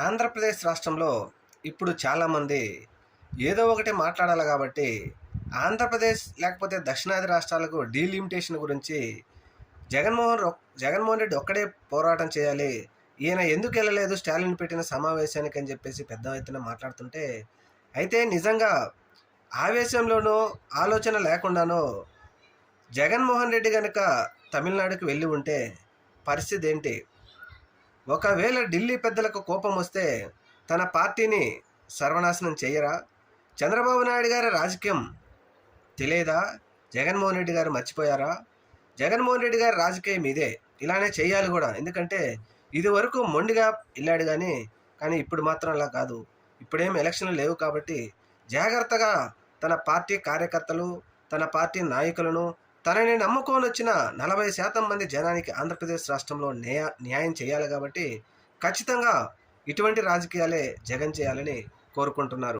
ఆంధ్రప్రదేశ్ రాష్ట్రంలో ఇప్పుడు చాలామంది ఏదో ఒకటి మాట్లాడాలి కాబట్టి ఆంధ్రప్రదేశ్ లేకపోతే దక్షిణాది రాష్ట్రాలకు డీలిమిటేషన్ గురించి జగన్మోహన్ రెడ్డి ఒక్కడే పోరాటం చేయాలి, ఈయన ఎందుకు వెళ్ళలేదు స్టాలిన్ పెట్టిన సమావేశానికి అని చెప్పేసి పెద్ద ఎత్తున మాట్లాడుతుంటే, అయితే నిజంగా ఆవేశంలోనో ఆలోచన లేకుండానో జగన్మోహన్ రెడ్డి కనుక తమిళనాడుకి వెళ్ళి ఉంటే పరిస్థితి ఏంటి? ఒకవేళ ఢిల్లీ పెద్దలకు కోపం వస్తే తన పార్టీని సర్వనాశనం చేయరా? చంద్రబాబు నాయుడు గారి రాజకీయం తెలియదా? జగన్మోహన్ రెడ్డి గారు మర్చిపోయారా? జగన్మోహన్ రెడ్డి గారి రాజకీయం ఇదే, ఇలానే చేయాలి కూడా. ఎందుకంటే ఇది వరకు మొండిగా వెళ్ళాడు కానీ ఇప్పుడు మాత్రం అలా కాదు. ఇప్పుడేం ఎలక్షన్లు లేవు కాబట్టి జాగ్రత్తగా తన పార్టీ కార్యకర్తలు, తన పార్టీ నాయకులను, తనని నమ్ముకొని వచ్చిన 40% మంది జనానికి ఆంధ్రప్రదేశ్ రాష్ట్రంలో న్యాయం చేయాలి కాబట్టి ఖచ్చితంగా ఇటువంటి రాజకీయాలే జగన్ చేయాలని కోరుకుంటున్నారు.